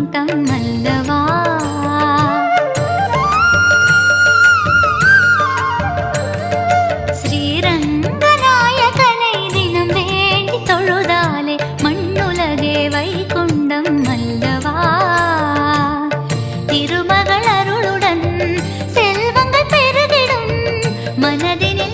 வைகுண்டம் அல்லவா. ஸ்ரீரங்கநாயகனை தினம் வேண்டி தொழுதாலே மண்ணுலகே வைகுண்டம் அல்லவா. திருமகள் அருளுடன் செல்வங்கள் பெருகிடும் மனதினி